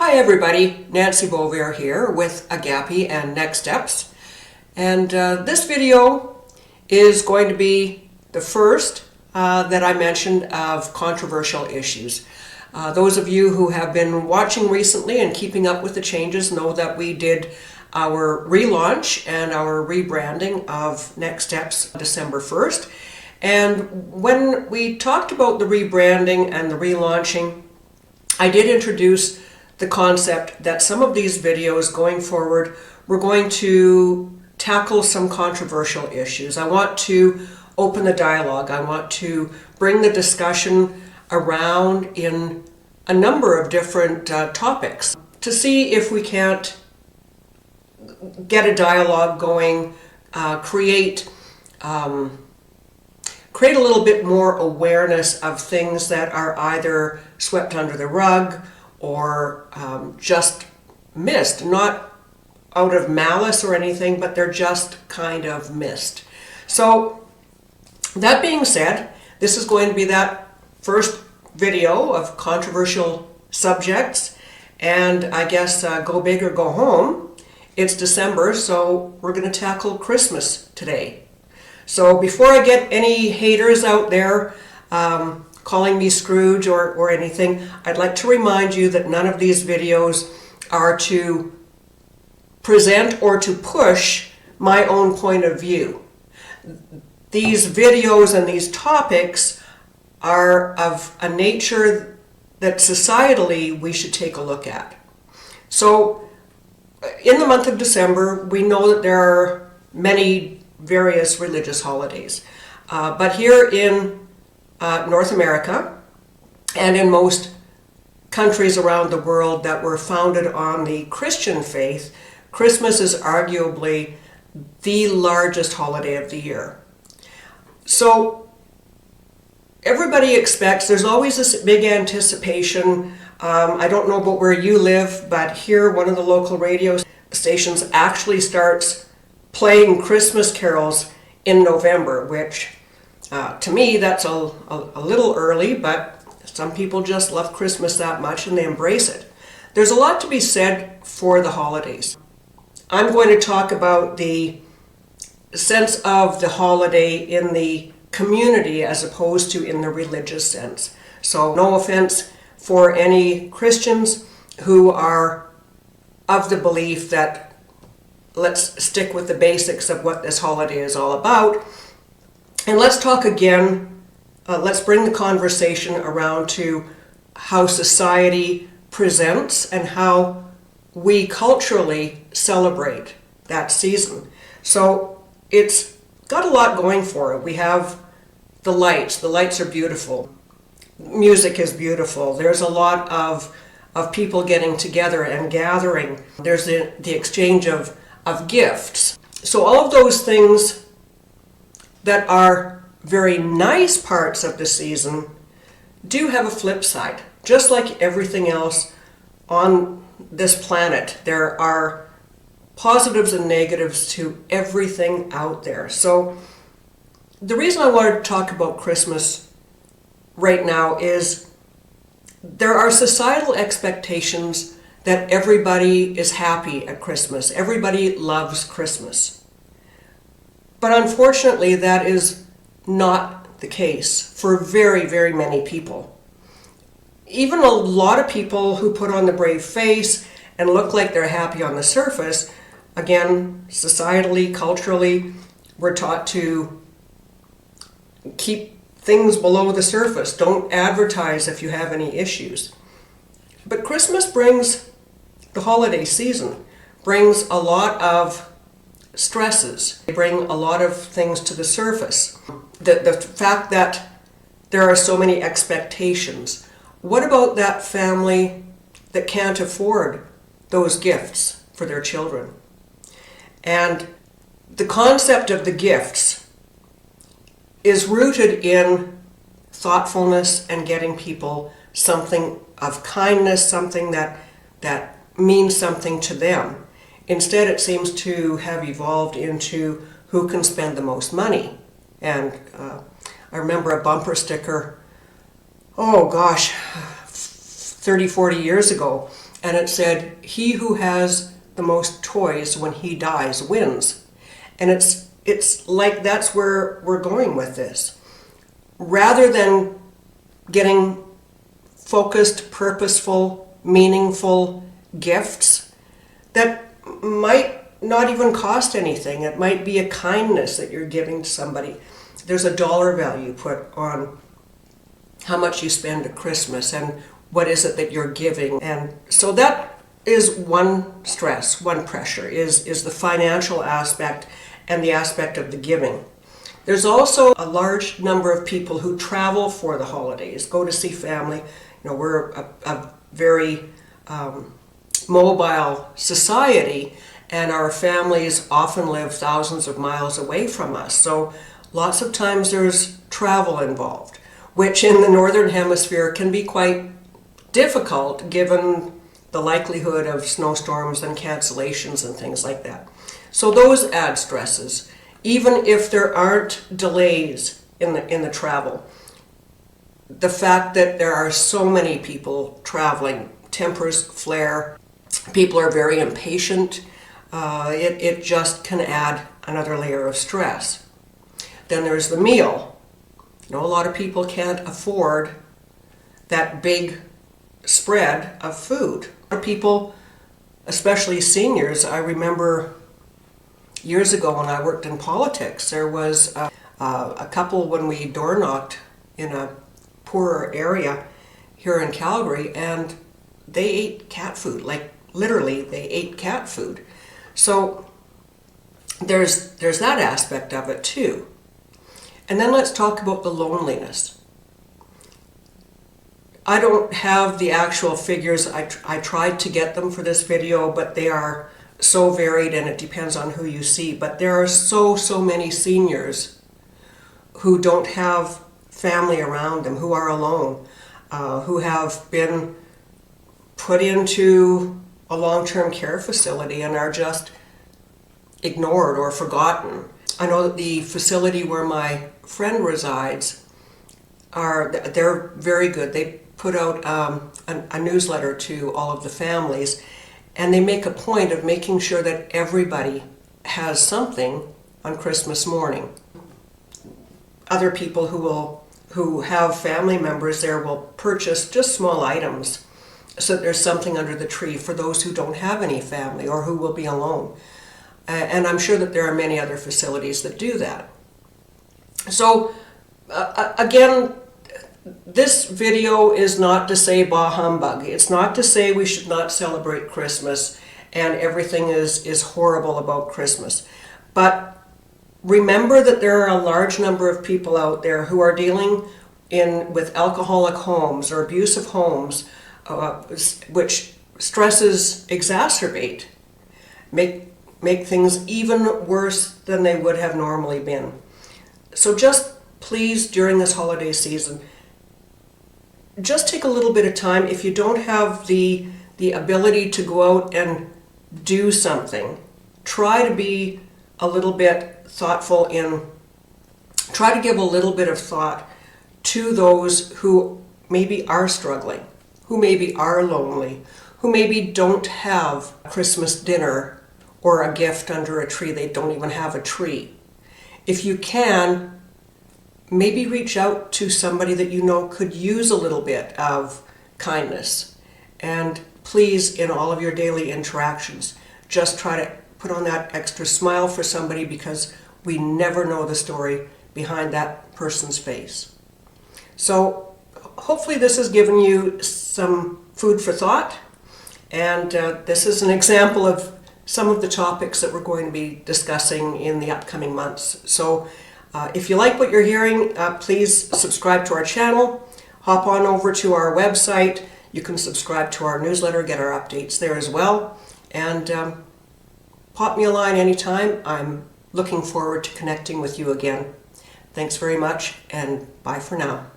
Hi everybody, Nancy Beauvair here with Agape and NEXsteps. And this video is going to be the first that I mentioned of controversial issues. Those of you who have been watching recently and keeping up with the changes know that we did our relaunch and our rebranding of NEXsteps December 1st. And when we talked about the rebranding and the relaunching, I did introduce the concept that some of these videos going forward, we're going to tackle some controversial issues. I want to open the dialogue. I want to bring the discussion around in a number of different topics to see if we can't get a dialogue going, create a little bit more awareness of things that are either swept under the rug or just missed, not out of malice or anything, but they're just kind of missed. So that being said, this is going to be that first video of controversial subjects, and I guess go big or go home. It's December, so we're going to tackle Christmas today. So before I get any haters out there calling me Scrooge or anything, I'd like to remind you that none of these videos are to present or to push my own point of view. These videos and these topics are of a nature that societally we should take a look at. So in the month of December, we know that there are many various religious holidays. But here in North America and in most countries around the world that were founded on the Christian faith, Christmas is arguably the largest holiday of the year. So everybody expects, there's always this big anticipation. I don't know about where you live, but here one of the local radio stations actually starts playing Christmas carols in November, which to me that's a little early, but some people just love Christmas that much and they embrace it. There's a lot to be said for the holidays. I'm going to talk about the sense of the holiday in the community as opposed to in the religious sense. So no offense for any Christians who are of the belief that let's stick with the basics of what this holiday is all about. And let's talk again, let's bring the conversation around to how society presents and how we culturally celebrate that season. So it's got a lot going for it. We have the lights are beautiful. Music is beautiful. There's a lot of people getting together and gathering. There's the exchange of gifts. So all of those things that are very nice parts of the season do have a flip side. Just like everything else on this planet, there are positives and negatives to everything out there. So the reason I wanted to talk about Christmas right now is there are societal expectations that everybody is happy at Christmas. Everybody loves Christmas. But unfortunately, that is not the case for very, very many people. Even a lot of people who put on the brave face and look like they're happy on the surface, again, societally, culturally, we're taught to keep things below the surface. Don't advertise if you have any issues. But Christmas brings, the holiday season, brings a lot of stresses. They bring a lot of things to the surface. The fact that there are so many expectations. What about that family that can't afford those gifts for their children? And the concept of the gifts is rooted in thoughtfulness and getting people something of kindness, something that means something to them. Instead, it seems to have evolved into who can spend the most money. And I remember a bumper sticker, oh gosh, 30, 40 years ago, and it said, "He who has the most toys when he dies wins." And it's like that's where we're going with this. Rather than getting focused, purposeful, meaningful gifts that might not even cost anything. It might be a kindness that you're giving to somebody. There's a dollar value put on how much you spend at Christmas and what is it that you're giving. And so that is one stress, one pressure, is the financial aspect and the aspect of the giving. There's also a large number of people who travel for the holidays, go to see family. We're a very mobile society, and our families often live thousands of miles away from us. So lots of times there's travel involved, which in the Northern Hemisphere can be quite difficult given the likelihood of snowstorms and cancellations and things like that. So those add stresses. Even if there aren't delays in the travel, the fact that there are so many people traveling, tempers flare, people are very impatient, it just can add another layer of stress. Then there's the meal. A lot of people can't afford that big spread of food. A lot of people, especially seniors, I remember years ago when I worked in politics, there was a couple when we door knocked in a poorer area here in Calgary, and they ate cat food, like literally they ate cat food. So there's that aspect of it too. And then let's talk about the loneliness. I don't have the actual figures. I tried to get them for this video, but they are so varied and it depends on who you see. But there are so many seniors who don't have family around them, who are alone, who have been put into a long-term care facility and are just ignored or forgotten. I know that the facility where my friend resides, they're very good. They put out a newsletter to all of the families, and they make a point of making sure that everybody has something on Christmas morning. Other people who have family members there will purchase just small items so that there's something under the tree for those who don't have any family or who will be alone. And I'm sure that there are many other facilities that do that. So again, this video is not to say bah humbug. It's not to say we should not celebrate Christmas and everything is horrible about Christmas. But remember that there are a large number of people out there who are dealing with alcoholic homes or abusive homes, which stresses exacerbate, make things even worse than they would have normally been. So just please, during this holiday season, just take a little bit of time. If you don't have the ability to go out and do something, try to be a little bit thoughtful try to give a little bit of thought to those who maybe are struggling, who maybe are lonely, who maybe don't have Christmas dinner or a gift under a tree. They don't even have a tree. If you can, maybe reach out to somebody that you know could use a little bit of kindness. And please, in all of your daily interactions, just try to put on that extra smile for somebody, because we never know the story behind that person's face. So hopefully this has given you some food for thought. And this is an example of some of the topics that we're going to be discussing in the upcoming months. So if you like what you're hearing, please subscribe to our channel. Hop on over to our website. You can subscribe to our newsletter, get our updates there as well. And pop me a line anytime. I'm looking forward to connecting with you again. Thanks very much, and bye for now.